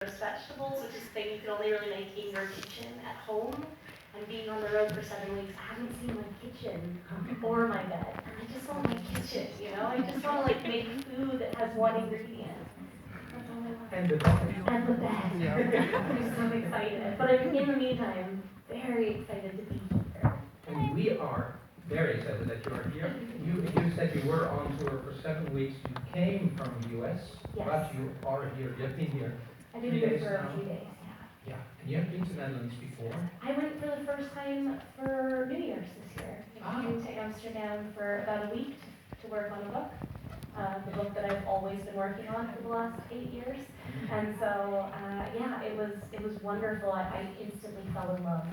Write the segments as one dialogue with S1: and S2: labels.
S1: roast vegetables, which is a thing you can only really make in your kitchen at home. And being on the road for 7 weeks, I haven't seen my kitchen or my bed. And I just want my kitchen, you know? I just want to like make food that has one ingredient. That's all I want.
S2: And the bed.
S1: And the bed.
S2: Yeah.
S1: I'm so excited. But in the meantime, very excited to be here.
S2: And we are very excited that you are here. You said you were on tour for 7 weeks. You came from the US,
S1: Yes.
S2: but you are here. You have been here.
S1: I've been
S2: 3
S1: here
S2: days
S1: for
S2: now.
S1: a few days, yeah.
S2: Yeah. And you have been to Netherlands before.
S1: I went for the first time for New Year's this year. I came to Amsterdam for about a week to work on a book. The book that I've always been working on for the last 8 years. And so, yeah, it was wonderful. I instantly fell in love.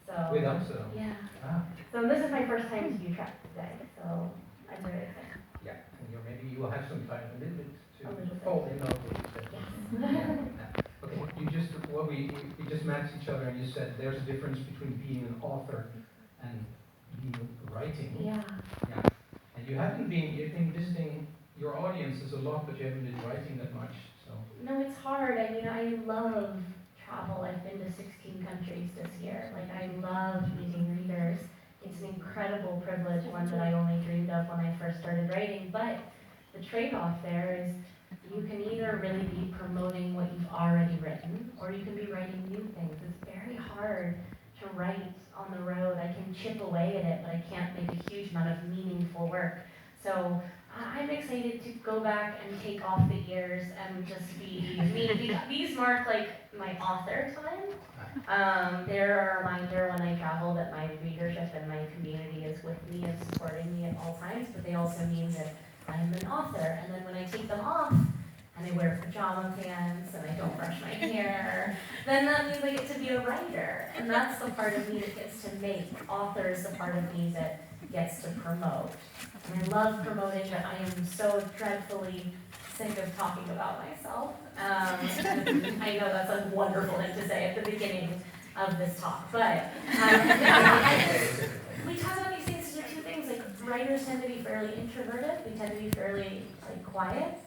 S1: So
S2: With Amsterdam.
S1: yeah.
S2: Ah.
S1: So this is my first time to Utrecht today. So I'm very excited.
S2: Yeah. And maybe you will have some time a little bit
S1: A little
S2: to
S1: bit.
S2: fall in love with it.
S1: Yes.
S2: Okay. We just met each other and you said there's a difference between being an author and being writing.
S1: Yeah.
S2: Yeah. And you've been visiting your audiences a lot, but you haven't been writing that much. So.
S1: No, it's hard. I mean, I love travel. I've been to 16 countries this year. Like, I love meeting readers. It's an incredible privilege, one that I only dreamed of when I first started writing. But the trade-off there is you can either really be promoting what you've already written, or you can be writing new things. It's very hard to write on the road. I can chip away at it, but I can't make a huge amount of meaningful work. So I'm excited to go back and take off the years and just be me. These mark like my author time. They're a reminder when I travel that my readership and my community is with me and supporting me at all times, but they also mean that I'm an author. And then when I take them off, and I wear pajama pants, and I don't brush my hair, then that means I get to be a writer. And that's the part of me that gets to make. Author is the part of me that gets to promote. And I love promoting, but I am so dreadfully sick of talking about myself. I know that's a wonderful thing to say at the beginning of this talk, but we talk about these things, there are two things, like writers tend to be fairly introverted, we tend to be fairly quiet,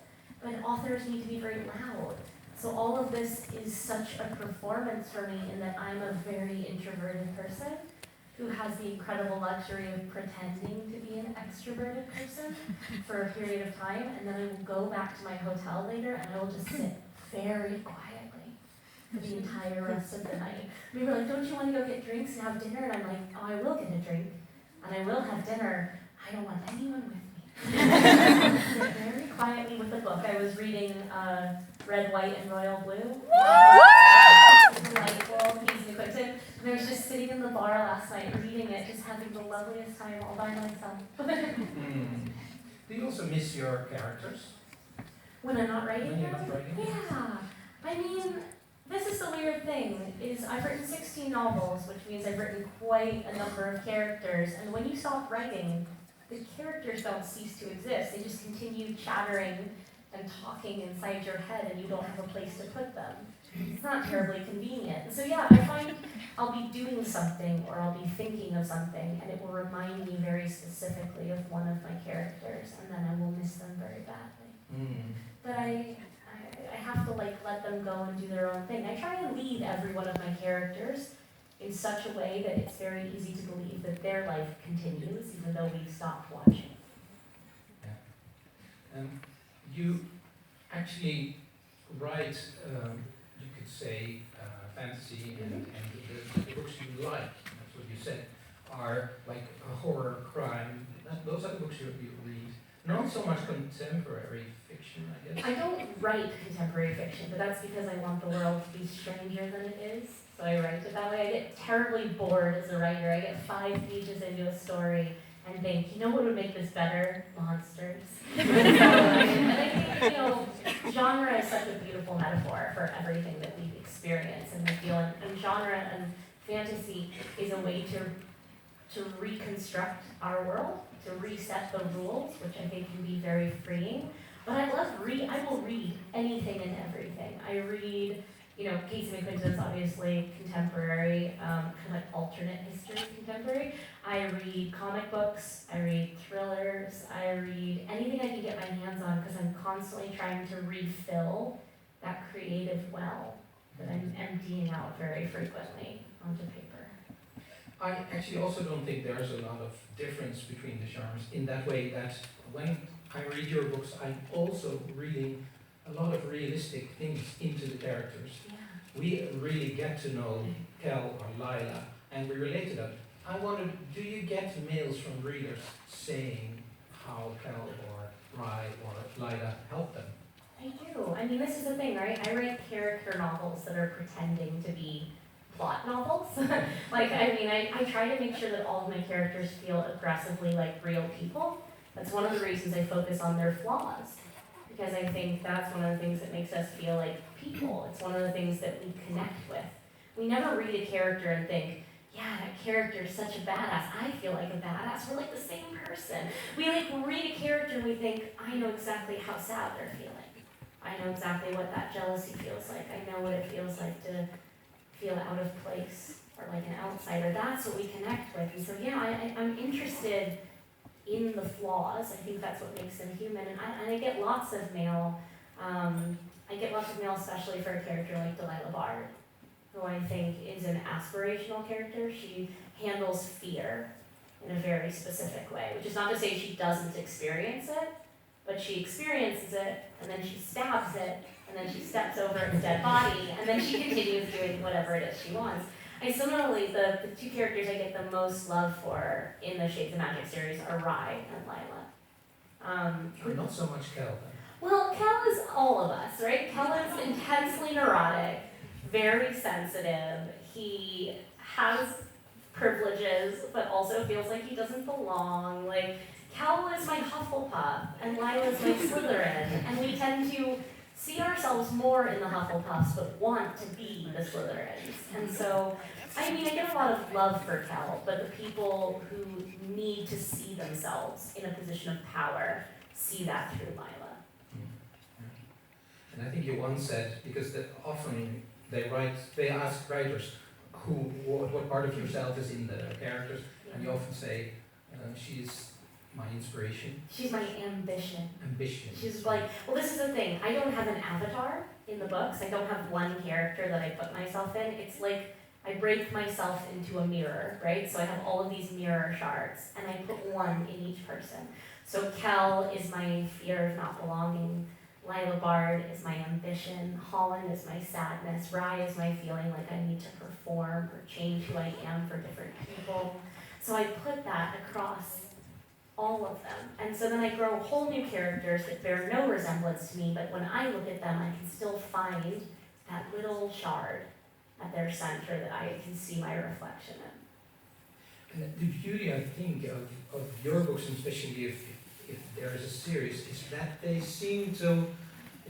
S1: but authors need to be very loud. So all of this is such a performance for me in that I'm a very introverted person who has the incredible luxury of pretending to be an extroverted person for a period of time, and then I will go back to my hotel later and I will just sit very quietly for the entire rest of the night. We were like, don't you want to go get drinks and have dinner? And I'm like, oh, I will get a drink, and I will have dinner. I don't want anyone with me. Sit very quietly with the book. I was reading Red, White, and Royal Blue. Delightful, Casey Quinton. And I was just sitting in the bar last night reading it, just having the loveliest time all by myself.
S2: Do you also miss your characters?
S1: When I'm not writing
S2: When you're
S1: them?
S2: not writing?
S1: Yeah. I mean, this is the weird thing, is I've written 16 novels, which means I've written quite a number of characters, and when you stop writing, the characters don't cease to exist. They just continue chattering and talking inside your head, and you don't have a place to put them. It's not terribly convenient. So yeah, I find I'll be doing something or I'll be thinking of something, and it will remind me very specifically of one of my characters, and then I will miss them very badly. But I have to let them go and do their own thing. I try and lead every one of my characters in such a way that it's very easy to believe that their life continues, even though we've stopped watching.
S2: Yeah. You actually write, you could say, fantasy, and the books you like, that's what you said, are like a horror, crime. Those are the books you read. Not so much contemporary fiction, I guess.
S1: I don't write contemporary fiction, but that's because I want the world to be stranger than it is. So I write it that way. I get terribly bored as a writer. I get 5 pages into a story and think, you know what would make this better? Monsters. And I think, genre is such a beautiful metaphor for everything that we experience and we feel. And genre and fantasy is a way to reconstruct our world, to reset the rules, which I think can be very freeing. But I will read anything and everything. I read, Casey McQuinton's obviously contemporary, kind of like alternate history contemporary. I read comic books, I read thrillers, I read anything I can get my hands on because I'm constantly trying to refill that creative well that I'm emptying out very frequently onto paper.
S2: I actually also don't think there's a lot of difference between the genres in that way that when I read your books, I'm also reading a lot of realistic things into the characters.
S1: Yeah.
S2: We really get to know Kel or Lila, and we relate to them. I wonder, do you get mails from readers saying how Kel or Rai or Lila helped them?
S1: I do. I mean, this is the thing, right? I write character novels that are pretending to be plot novels. Like, I mean, I try to make sure that all of my characters feel aggressively like real people. That's one of the reasons I focus on their flaws. Because I think that's one of the things that makes us feel like people. It's one of the things that we connect with. We never read a character and think, yeah, that character is such a badass. I feel like a badass. We're like the same person. We like read a character and we think, I know exactly how sad they're feeling. I know exactly what that jealousy feels like. I know what it feels like to feel out of place or like an outsider. That's what we connect with. And so yeah, I'm interested in the flaws. I think that's what makes them human. And I get lots of mail. I get lots of mail especially for a character like Delilah Bard, who I think is an aspirational character. She handles fear in a very specific way, which is not to say she doesn't experience it, but she experiences it, and then she stabs it, and then she steps over its dead body, and then she continues doing whatever it is she wants. I similarly, the two characters I get the most love for in the Shades of Magic series are Rai and Lila.
S2: Not so much Kel then.
S1: Well, Kel is all of us, right? Kel is intensely neurotic, very sensitive. He has privileges, but also feels like he doesn't belong. Like, Kel is my Hufflepuff, and Lila's my Slytherin, and we tend to see ourselves more in the Hufflepuffs, but want to be the Slytherins. And so, I mean, I get a lot of love for Kel, but the people who need to see themselves in a position of power see that through Lila.
S2: And I think you once said, because often they ask writers what part of yourself is in the characters, and you often say, she's my inspiration.
S1: She's my ambition.
S2: Ambition.
S1: She's like, well, this is the thing. I don't have an avatar in the books. I don't have one character that I put myself in. It's like I break myself into a mirror, right? So I have all of these mirror shards, and I put one in each person. So Kel is my fear of not belonging. Lila Bard is my ambition. Holland is my sadness. Rai is my feeling like I need to perform or change who I am for different people. So I put that across all of them. And so then I grow whole new characters that bear no resemblance to me, but when I look at them, I can still find that little shard at their center that I can see my reflection in.
S2: And the beauty, I think, of your books, and especially if there is a series, is that they seem to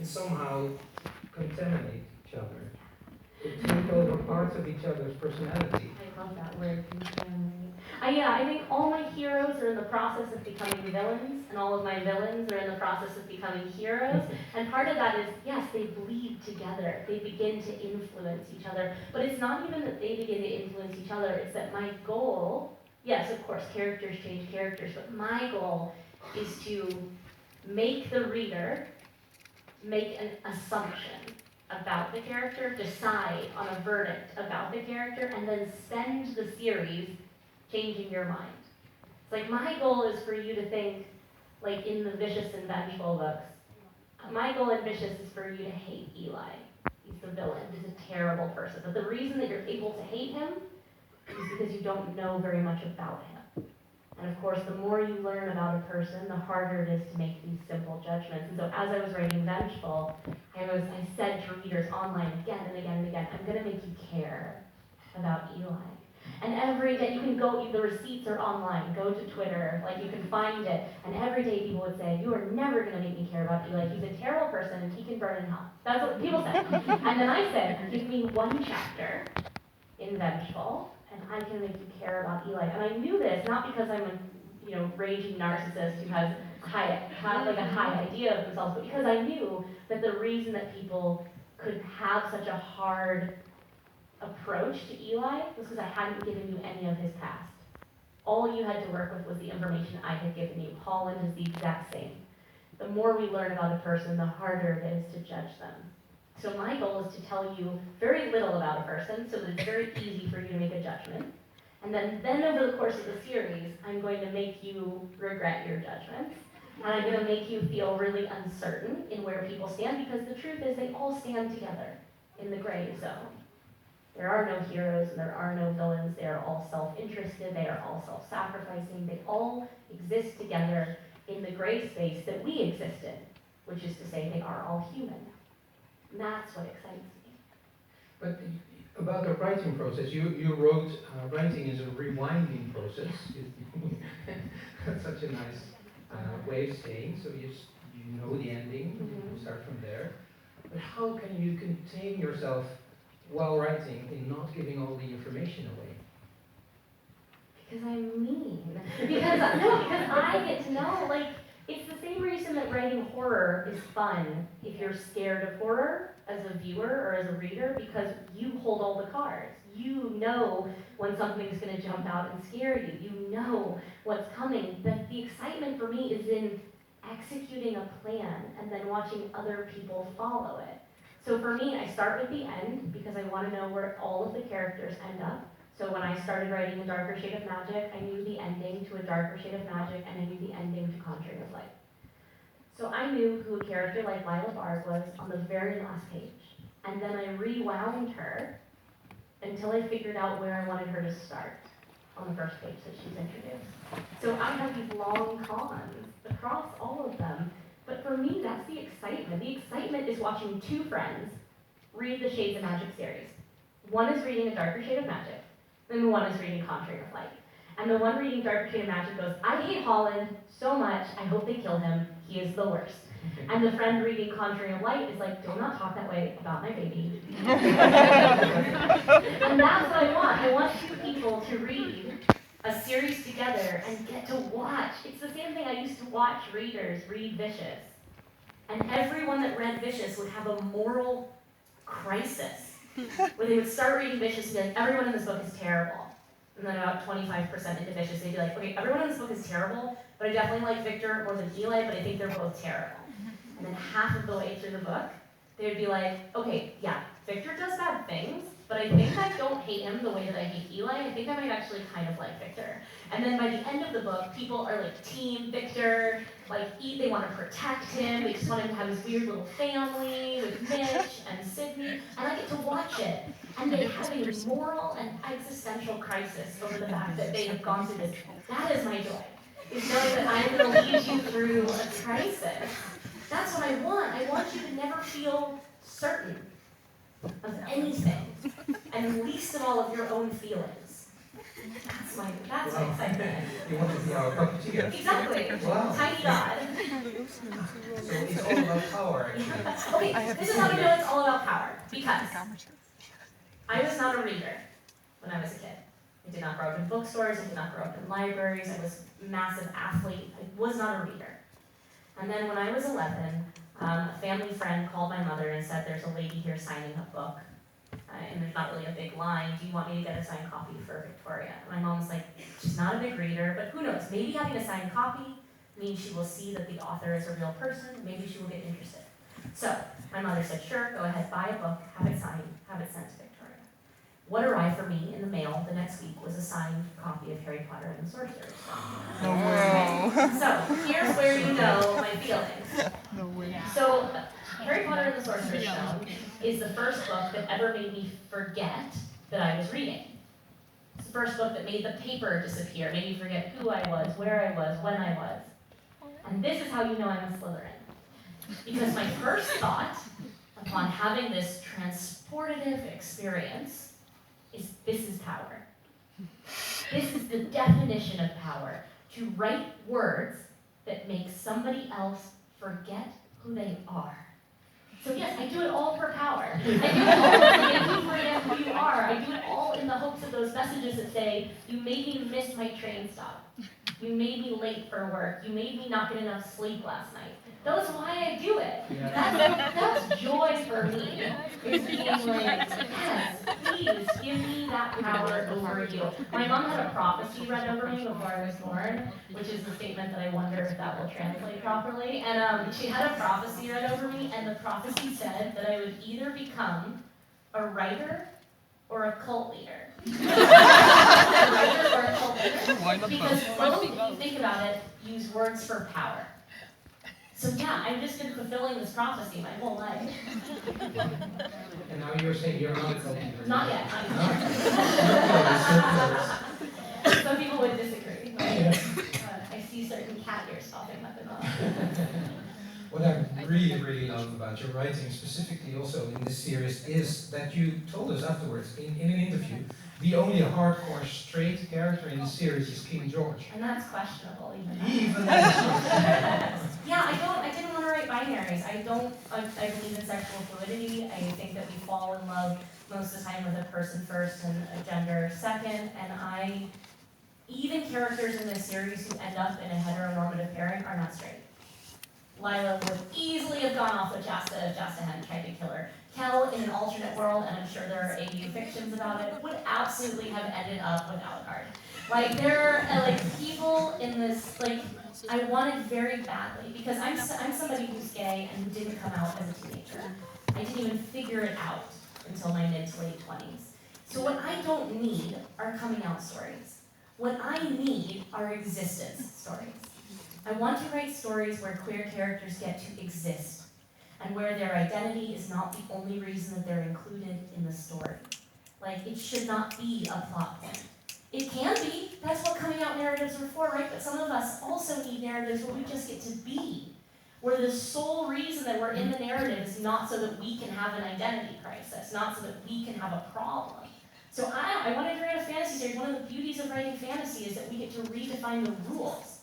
S2: somehow contaminate each other. They take over parts of each other's personality.
S1: I love that word, contaminate. I think all my heroes are in the process of becoming villains, and all of my villains are in the process of becoming heroes. And part of that is, yes, they bleed together. They begin to influence each other. But it's not even that they begin to influence each other, it's that my goal, yes, of course, characters change characters, but my goal is to make the reader make an assumption about the character, decide on a verdict about the character, and then spend the series changing your mind. It's like my goal is for you to think, like in the Vicious and Vengeful books, my goal in Vicious is for you to hate Eli. He's the villain, he's a terrible person. But the reason that you're able to hate him is because you don't know very much about him. And of course, the more you learn about a person, the harder it is to make these simple judgments. And so as I was writing Vengeful, I said to readers online again and again and again, I'm gonna make you care about Eli. And every day, you can go, the receipts are online, go to Twitter, like you can find it, and every day people would say, you are never gonna make me care about Eli, he's a terrible person and he can burn in hell. That's what people said. And then I said, give me one chapter in Vengeful, and I can make you care about Eli. And I knew this, not because I'm a raging narcissist who has a high idea of themselves, but because I knew that the reason that people could have such a hard approach to Eli was because I hadn't given you any of his past. All you had to work with was the information I had given you. Holland is the exact same. The more we learn about a person, the harder it is to judge them, So my goal is to tell you very little about a person so that it's very easy for you to make a judgment. And then over the course of the series, I'm going to make you regret your judgments. And I'm going to make you feel really uncertain in where people stand, because the truth is they all stand together in the gray zone. There are no heroes and there are no villains. They are all self-interested. They are all self-sacrificing. They all exist together in the gray space that we exist in, which is to say they are all human. And that's what excites me.
S2: But about the writing process, you wrote writing is a rewinding process. That's such a nice way of saying. So you know the ending, you start from there. But how can you contain yourself while writing in not giving all the information away?
S1: Because I'm mean. Because I get to know, like, it's the same reason that writing horror is fun if you're scared of horror as a viewer or as a reader, because you hold all the cards. You know when something's going to jump out and scare you. You know what's coming. The excitement for me is in executing a plan and then watching other people follow it. So for me, I start with the end because I want to know where all of the characters end up. So when I started writing A Darker Shade of Magic, I knew the ending to A Darker Shade of Magic, and I knew the ending to Conjuring of Light. So I knew who a character like Lila Bard was on the very last page. And then I rewound her until I figured out where I wanted her to start on the first page that she's introduced. So I have these long cons across all of them. But for me, that's the excitement. The excitement is watching two friends read the Shades of Magic series. One is reading A Darker Shade of Magic, and the one is reading Conjuring of Light. And the one reading Darker Shade of Magic goes, I hate Holland so much, I hope they kill him, he is the worst. And the friend reading Conjuring of Light is like, do not talk that way about my baby. And that's what I want. I want two people to read a series together and get to watch. It's the same thing I used to watch readers read Vicious. And everyone that read Vicious would have a moral crisis where they would start reading Vicious and be like, everyone in this book is terrible. And then about 25% into Vicious, they'd be like, okay, everyone in this book is terrible, but I definitely like Victor more than Eli, but I think they're both terrible. And then half of the way through the book, they'd be like, okay, yeah, Victor does bad things, but I think I don't hate him the way that I hate Eli. I think I might actually kind of like Victor. And then by the end of the book, people are like team Victor, they want to protect him, they just want him to have his weird little family with Mitch and Sydney, and I get to watch it. And they have a moral and existential crisis over the fact that they have gone through this. That is my joy, is knowing that I'm going to lead you through a crisis. That's what I want. I want you to never feel certain of anything, and least of all of your own feelings. That's my excitement.
S2: You want to be our puppeteer.
S1: Exactly.
S2: Wow.
S1: Tiny God.
S2: So it's all about power, actually.
S1: Okay, this is how we know it's all about power. Because I was not a reader when I was a kid. I did not grow up in bookstores. I did not grow up in libraries. I was a massive athlete. I was not a reader. And then when I was 11, a family friend called my mother and said, there's a lady here signing a book. And there's not really a big line. Do you want me to get a signed copy for Victoria? And my mom was like, she's not a big reader, but who knows? Maybe having a signed copy means she will see that the author is a real person. Maybe she will get interested. So my mother said, sure, go ahead, buy a book, have it signed, have it sent to Victoria. What arrived for me in the mail the next week was a signed copy of Harry Potter and the Sorcerer's Stone.
S3: No way.
S1: So here's where you know my feelings.
S3: No way.
S1: So Harry Potter and the Sorcerer's Stone is the first book that ever made me forget that I was reading. It's the first book that made the paper disappear, made me forget who I was, where I was, when I was. And this is how you know I'm a Slytherin. Because my first thought, upon having this transportative experience, is this is power. This is the definition of power. To write words that make somebody else forget who they are. So yes, I do it all for power. I do it all to make you forget who you are. I do it all in the hopes of those messages that say, you made me miss my train stop. You made me late for work. You made me not get enough sleep last night. That's why I do it.
S2: Yeah.
S1: That's joy for me. Is being like, yes, please give me that power over you. My mom had a prophecy read over me before I was born, which is the statement that I wonder if that will translate properly. And she had a prophecy read over me, and the prophecy said that I would either become a writer or a cult leader. A writer or a cult leader. Because both, if you think about it, use words for power. So yeah, I've just been fulfilling this prophecy my whole life.
S2: And now you're saying you're not a cult leader.
S1: Not yet. Some people would disagree. But I see certain cat ears popping up in the
S2: What I really love about your writing, specifically also in this series, is that you told us afterwards in an interview, the only hardcore straight character in the series is King George.
S1: And that's questionable,
S2: Even that.
S1: Yeah, I didn't want to write binaries. I believe in sexual fluidity. I think that we fall in love most of the time with a person first and a gender second. And even characters in this series who end up in a heteronormative pairing are not straight. Lila would easily have gone off with Jasta if Jasta hadn't tried to kill her. Kel, in an alternate world, and I'm sure there are AU fictions about it, would absolutely have ended up with Alucard. Like, there are people in this, I wanted very badly, because I'm somebody who's gay and who didn't come out as a teenager. I didn't even figure it out until my mid to late 20s. So what I don't need are coming out stories. What I need are existence stories. I want to write stories where queer characters get to exist, and where their identity is not the only reason that they're included in the story. It should not be a plot point. It can be, that's what coming out narratives are for, right? But some of us also need narratives where we just get to be, where the sole reason that we're in the narrative is not so that we can have an identity crisis, not so that we can have a problem. So I wanted to write a fantasy series. One of the beauties of writing fantasy is that we get to redefine the rules.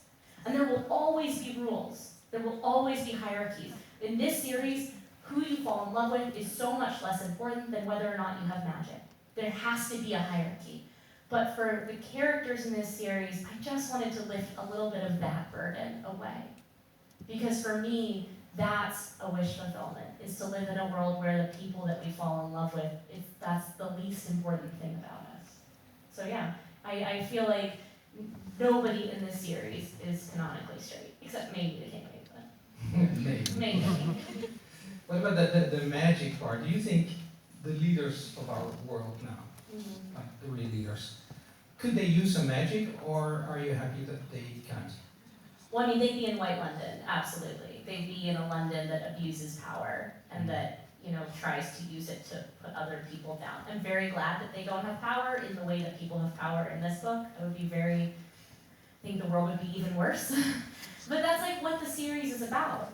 S1: And there will always be rules. There will always be hierarchies. In this series, who you fall in love with is so much less important than whether or not you have magic. There has to be a hierarchy. But for the characters in this series, I just wanted to lift a little bit of that burden away. Because for me, that's a wish fulfillment, is to live in a world where the people that we fall in love with, that's the least important thing about us. So yeah, I feel like nobody in this series is canonically straight, except maybe the king, but maybe.
S2: What about the magic part? Do you think the leaders of our world now, like the real leaders, could they use some magic, or are you happy that they can't?
S1: Well, I mean, they'd be in white London, absolutely. They'd be in a London that abuses power and that, tries to use it to put other people down. I'm very glad that they don't have power in the way that people have power in this book. I think the world would be even worse. But that's what the series is about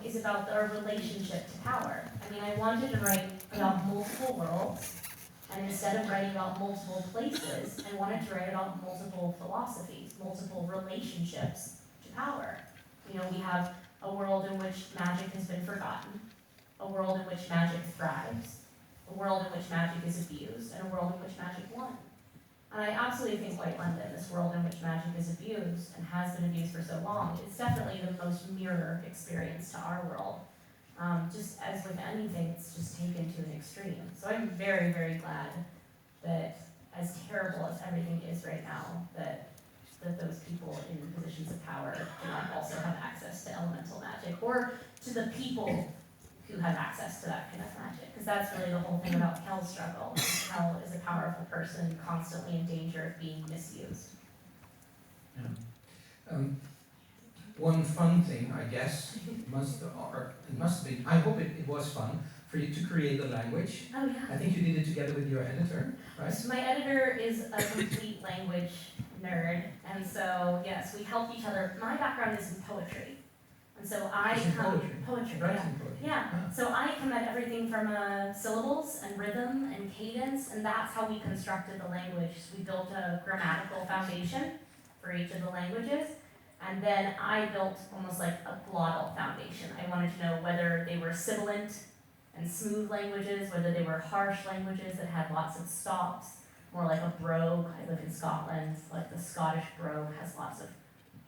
S1: our relationship to power. I mean, I wanted to write about multiple worlds, and instead of writing about multiple places, I wanted to write about multiple philosophies, multiple relationships to power. We have a world in which magic has been forgotten, a world in which magic thrives, a world in which magic is abused, and a world in which magic won. And I absolutely think White London, this world in which magic is abused and has been abused for so long, is definitely the most mirror experience to our world. Just as with anything, it's just taken to an extreme. So I'm very, very glad that, as terrible as everything is right now, that those people in positions of power do not also have access to elemental magic, or to the people who have access to that kind of magic. Because that's really the whole thing about Kel's struggle. Kel is a powerful person constantly in danger of being misused.
S2: Yeah. One fun thing, I guess, it must have been, I hope it was fun, for you to create the language.
S1: Oh yeah.
S2: I think you did it together with your editor, right?
S1: So my editor is a complete language nerd, and so yes, we helped each other. My background is in poetry, and so I come poetry. Yeah. So I come at everything from syllables and rhythm and cadence, and that's how we constructed the language. So we built a grammatical foundation for each of the languages, and then I built almost like a glottal foundation. I wanted to know whether they were sibilant and smooth languages, whether they were harsh languages that had lots of stops, more like a brogue. I live in Scotland, like the Scottish brogue has lots of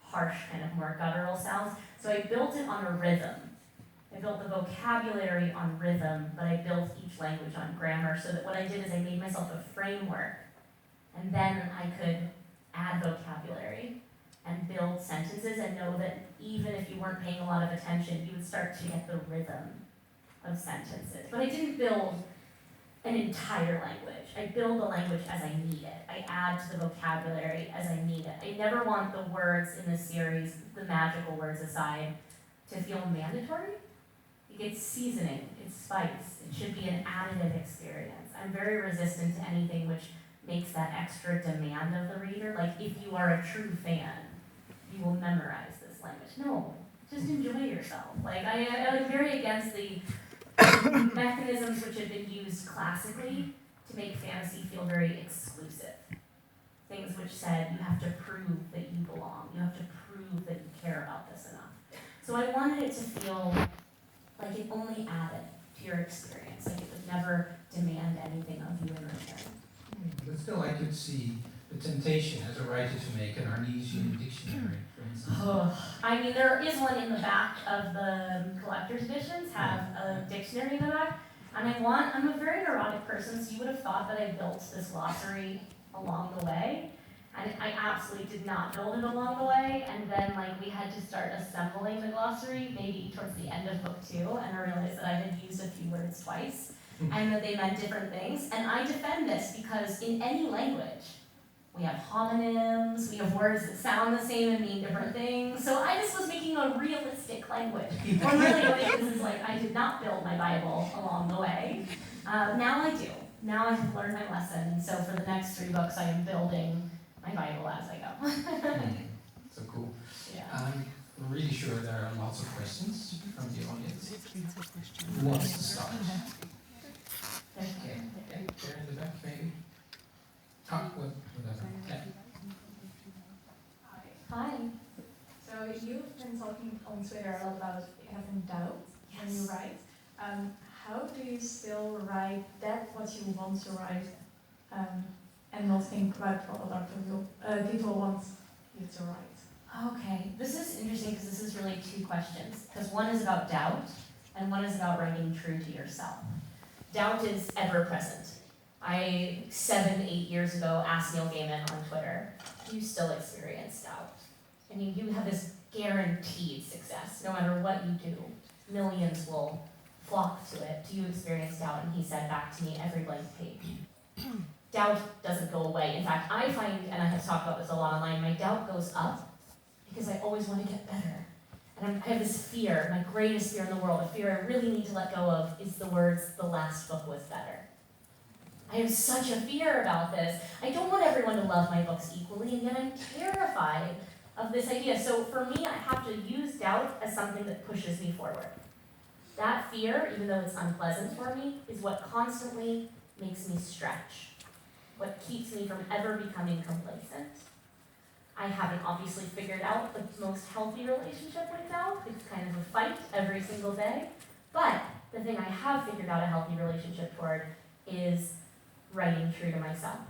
S1: harsh, kind of more guttural sounds. So I built it on a rhythm. I built the vocabulary on rhythm, but I built each language on grammar, so that what I did is I made myself a framework, and then I could add vocabulary and build sentences and know that even if you weren't paying a lot of attention, you would start to get the rhythm of sentences. But I didn't build an entire language. I build the language as I need it. I add to the vocabulary as I need it. I never want the words in the series, the magical words aside, to feel mandatory. It's seasoning, it's spice. It should be an additive experience. I'm very resistant to anything which makes that extra demand of the reader. Like, if you are a true fan, you will memorize this language. No, just enjoy yourself. Like, I'm very against the mechanisms which have been used classically to make fantasy feel very exclusive. Things which said you have to prove that you belong, you have to prove that you care about this enough. So I wanted it to feel like it only added to your experience, like it would never demand anything of you in return.
S2: But still, I could see the temptation as a writer to make an Arnesian dictionary, for instance.
S1: Oh, I mean, there is one in the back of the collector's editions, have a dictionary in the back, and I'm a very neurotic person, so you would have thought that I built this glossary along the way, and I absolutely did not build it along the way, and then like we had to start assembling the glossary maybe towards the end of book 2, and I realized that I had used a few words twice, and that they meant different things, and I defend this because in any language, we have homonyms, we have words that sound the same and mean different things, so I just was making a realistic language. When really what it is like I did not build my Bible along the way. Now I do. Now I have learned my lesson, and so for the next 3 books I am building my Bible as I go.
S2: So cool.
S1: Yeah.
S2: I'm really sure there are lots of questions from the audience. Who wants to start?
S1: Thank you.
S2: Okay, there in the back, maybe. Whatever. Yeah.
S3: Hi. So you've been talking on Twitter a lot about having doubt when you write. How do you still write that what you want to write, and not think about what other people want you to write?
S1: Okay, this is interesting because this is really 2 questions. Because one is about doubt, and one is about writing true to yourself. Doubt is ever present. I, 7, 8 years ago, asked Neil Gaiman on Twitter, do you still experience doubt? I mean, you have this guaranteed success. No matter what you do, millions will flock to it. Do you experience doubt? And he said back to me, every blank page. Doubt doesn't go away. In fact, I find, and I have talked about this a lot online, my doubt goes up because I always want to get better. And I have this fear, my greatest fear in the world, a fear I really need to let go of, is the words, the last book was better. I have such a fear about this. I don't want everyone to love my books equally, and yet I'm terrified of this idea. So for me, I have to use doubt as something that pushes me forward. That fear, even though it's unpleasant for me, is what constantly makes me stretch, what keeps me from ever becoming complacent. I haven't obviously figured out the most healthy relationship with doubt. It's kind of a fight every single day. But the thing I have figured out a healthy relationship toward is writing true to myself.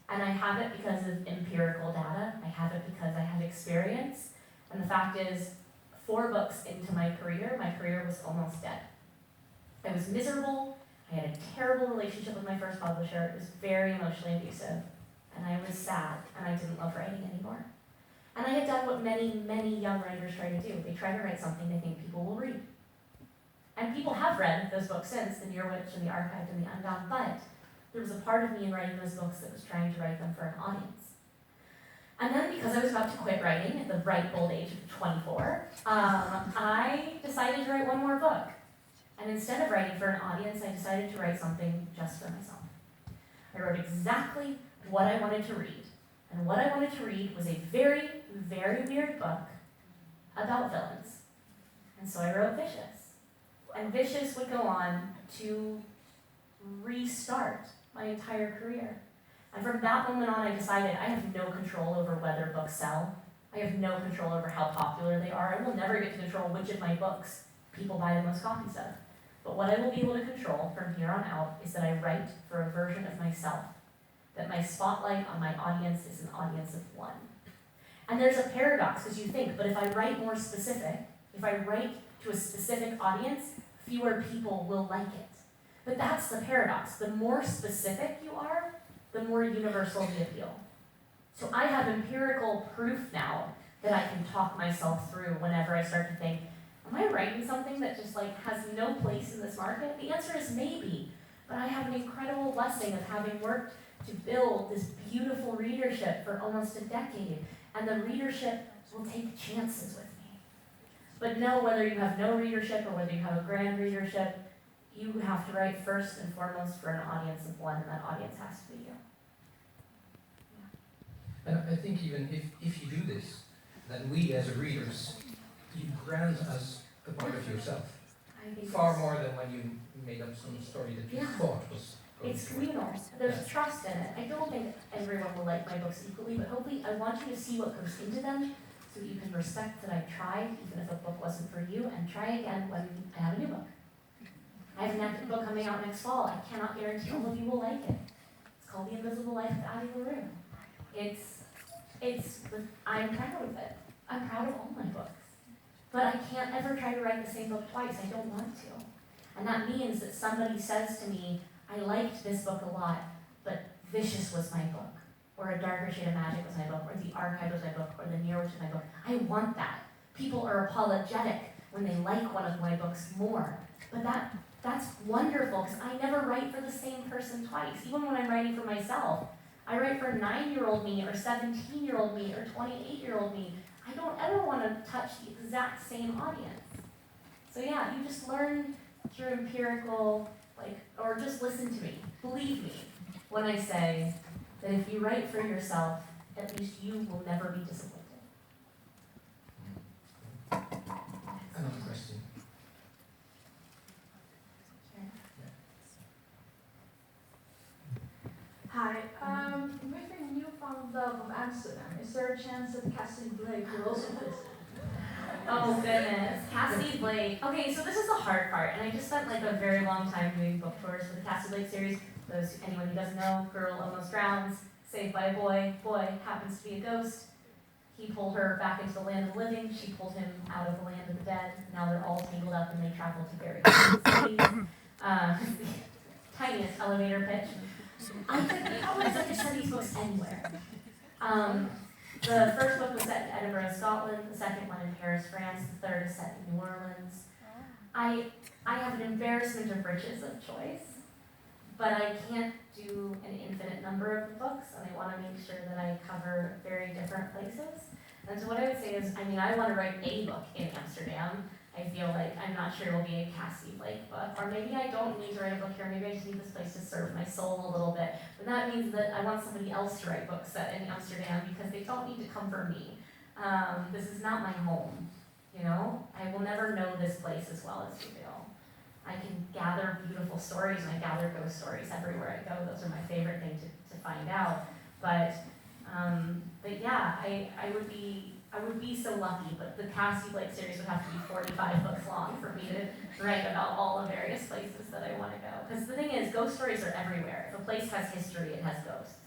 S1: And I have it because of empirical data. I have it because I have experience. And the fact is, 4 books into my career was almost dead. I was miserable. I had a terrible relationship with my first publisher. It was very emotionally abusive. And I was sad, and I didn't love writing anymore. And I had done what many, many young writers try to do. They try to write something they think people will read. And people have read those books since, The Near Witch and The Archived and The Unbound, but there was a part of me in writing those books that was trying to write them for an audience. And then because I was about to quit writing at the ripe old age of 24, I decided to write one more book. And instead of writing for an audience, I decided to write something just for myself. I wrote exactly what I wanted to read. And what I wanted to read was a very, very weird book about villains. And so I wrote Vicious. And Vicious would go on to restart my entire career. And from that moment on, I decided I have no control over whether books sell. I have no control over how popular they are. I will never get to control which of my books people buy the most copies of. But what I will be able to control from here on out is that I write for a version of myself, that my spotlight on my audience is an audience of 1. And there's a paradox, because you think, but if I write more specific, if I write to a specific audience, fewer people will like it. But that's the paradox. The more specific you are, the more universal the appeal. So I have empirical proof now that I can talk myself through whenever I start to think, am I writing something that just like has no place in this market? The answer is maybe, but I have an incredible blessing of having worked to build this beautiful readership for almost a decade, and the readership will take chances with me. But know whether you have no readership or whether you have a grand readership, you have to write first and foremost for an audience of one, and that audience has to be you.
S2: And I think even if you do this, then we as readers, you grant us a part of yourself.
S1: I think
S2: Far more than when you made up some story that you
S1: Yeah.
S2: thought was going
S1: it's
S2: to work.
S1: communal. There's trust in it. I don't think everyone will like my books equally, but hopefully I want you to see what goes into them so that you can respect that I tried, even if a book wasn't for you, and try again when I have a new book. I have a next book coming out next fall. I cannot guarantee all of you will like it. It's called The Invisible Life of Addie LaRue. I'm proud of it. I'm proud of all my books. But I can't ever try to write the same book twice. I don't want to. And that means that somebody says to me, I liked this book a lot, but Vicious was my book, or A Darker Shade of Magic was my book, or The Archive was my book, or The Near Witch was my book. I want that. People are apologetic when they like one of my books more. But that's wonderful, because I never write for the same person twice, even when I'm writing for myself. I write for 9-year-old me, or 17-year-old me, or 28-year-old me. I don't ever want to touch the exact same audience. So yeah, you just learn through empirical, or just listen to me. Believe me when I say that if you write for yourself, at least you will never be disappointed.
S2: Another question.
S3: Hi, with your newfound love of Amsterdam, is there a chance that Cassie Blake will also visit?
S1: Oh goodness, Cassie Blake. Okay, so this is the hard part, and I just spent like a very long time doing book tours for the Cassie Blake series. Anyone who doesn't know, girl almost drowns, saved by a boy happens to be a ghost. He pulled her back into the land of the living, she pulled him out of the land of the dead. Now they're all tangled up and they travel to very different cities. The tiniest elevator pitch. I could send these books anywhere. The first book was set in Edinburgh, Scotland. The second one in Paris, France. The third is set in New Orleans. I have an embarrassment of riches of choice, but I can't do an infinite number of books, and I want to make sure that I cover very different places. And so what I would say is, I want to write a book in Amsterdam. I feel like I'm not sure it will be a Cassie Blake book, or maybe I don't need to write a book here, maybe I just need this place to serve my soul a little bit. But that means that I want somebody else to write books set in Amsterdam because they don't need to come for me. This is not my home, you know? I will never know this place as well as you do. I can gather beautiful stories, and I gather ghost stories everywhere I go. Those are my favorite thing to find out. But yeah, I would be so lucky, but the Cassie Blake series would have to be 45 books long for me to write about all the various places that I want to go. Because the thing is, ghost stories are everywhere. If a place has history, it has ghosts.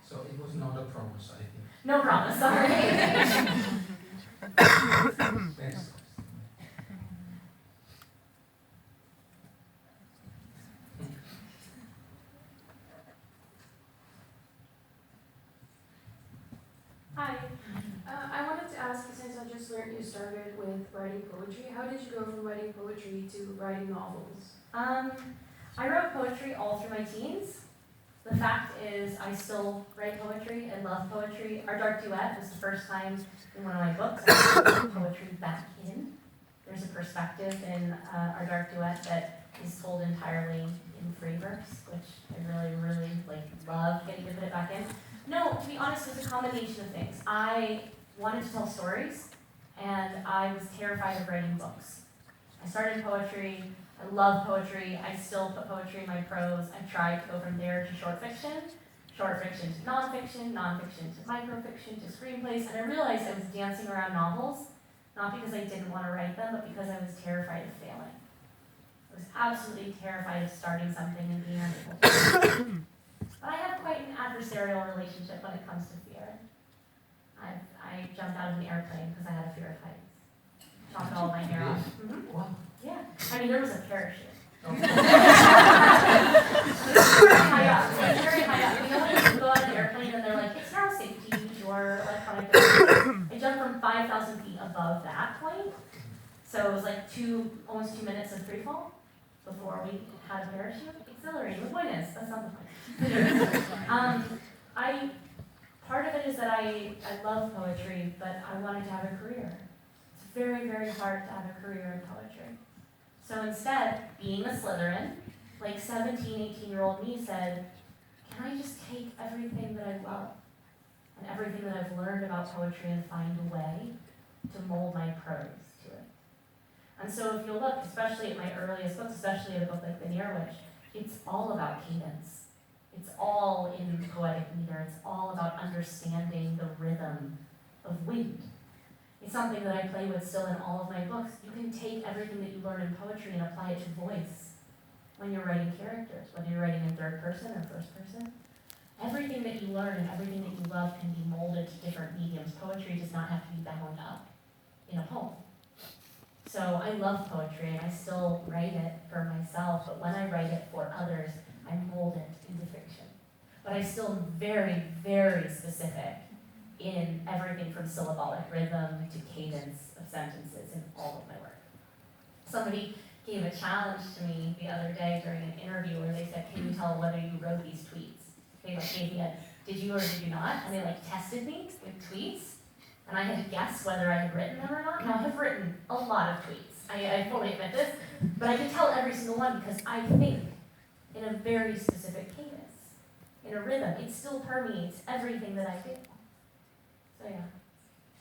S2: So it was not a promise, I think.
S1: No promise, sorry.
S2: Next.
S4: Hi. I wanted to ask, since I just learned you started with writing poetry, how did you go from writing poetry to writing novels?
S1: I wrote poetry all through my teens. The fact is, I still write poetry and love poetry. Our Dark Duet was the first time in one of my books I put poetry back in. There's a perspective in Our Dark Duet that is told entirely in free verse, which I really love getting to put it back in. No, to be honest, it was a combination of things. I wanted to tell stories, and I was terrified of writing books. I started poetry. I love poetry. I still put poetry in my prose. I tried to go from there to short fiction to nonfiction, nonfiction to microfiction to screenplays, and I realized I was dancing around novels, not because I didn't want to write them, but because I was terrified of failing. I was absolutely terrified of starting something and being unable to. But I have quite an adversarial relationship when it comes to fear. I jumped out of an airplane because I had a fear of heights. chopped all my hair off. Mhm.
S2: Wow.
S1: Yeah, I mean, there was a parachute.
S2: Okay.
S1: Very high up, like very high up. You know when you go on an airplane and they're like, it's now safe to use your electronic device? I jumped from 5,000 feet above that point. So it was like almost 2 minutes of free fall before we had a parachute. Exhilarating. The point is, that's not the point. Part of it is that I love poetry, but I wanted to have a career. It's very, very hard to have a career in poetry. So instead, being a Slytherin, like 17, 18-year-old me said, can I just take everything that I love and everything that I've learned about poetry and find a way to mold my prose to it? And so if you look, especially at my earliest books, especially at a book like The Near Witch, it's all about cadence. It's all in poetic meter. It's all about understanding the rhythm of wind. It's something that I play with still in all of my books. You can take everything that you learn in poetry and apply it to voice when you're writing characters, whether you're writing in third person or first person. Everything that you learn and everything that you love can be molded to different mediums. Poetry does not have to be bound up in a poem. So I love poetry and I still write it for myself, but when I write it for others, I mold it into fiction. But I still am very, very specific in everything from syllabolic rhythm to cadence of sentences in all of my work. Somebody gave a challenge to me the other day during an interview where they said, can you tell whether you wrote these tweets? They gave me a, did you or did you not? And they tested me with tweets. And I had to guess whether I had written them or not. Now, I have written a lot of tweets. I fully admit this. But I can tell every single one because I think in a very specific cadence, in a rhythm. It still permeates everything that I do. So yeah,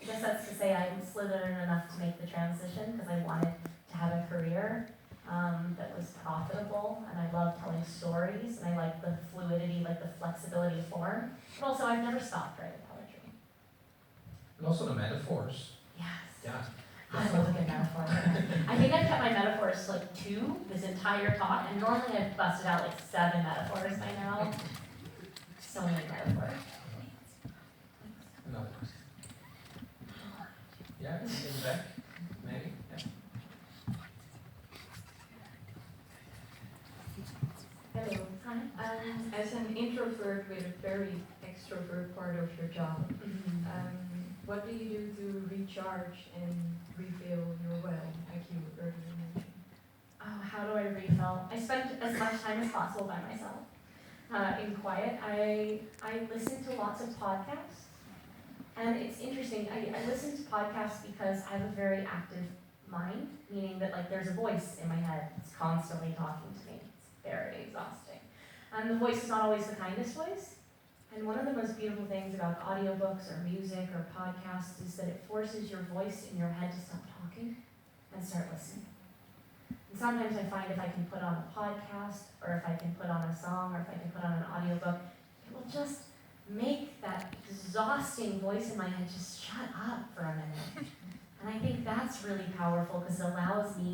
S1: I guess that's to say I'm Slytherin enough to make the transition because I wanted to have a career that was profitable, and I love telling stories, and I like the fluidity, like the flexibility of form. But also, I've never stopped writing poetry.
S2: And also the metaphors.
S1: Yes.
S2: Yeah.
S1: I love a good metaphor. I think I've kept my metaphors to like 2 this entire talk, and normally I've busted out like 7 metaphors by now. So many metaphors.
S2: Another question. Yeah, in the back, maybe. Yeah.
S1: Hello. Hi.
S5: As an introvert with a very extrovert part of your job, what do you do to recharge and refill your well, like you earlier mentioned?
S1: Oh, how do I refill? I spend as much time as possible by myself, in quiet. I listen to lots of podcasts, and it's interesting. I listen to podcasts because I have a very active mind, meaning that like there's a voice in my head that's constantly talking to me. It's very exhausting. And the voice is not always the kindest voice. And one of the most beautiful things about audiobooks or music or podcasts is that it forces your voice in your head to stop talking and start listening. And sometimes I find if I can put on a podcast, or if I can put on a song, or if I can put on an audiobook, it will just make that exhausting voice in my head just shut up for a minute. And I think that's really powerful because it allows me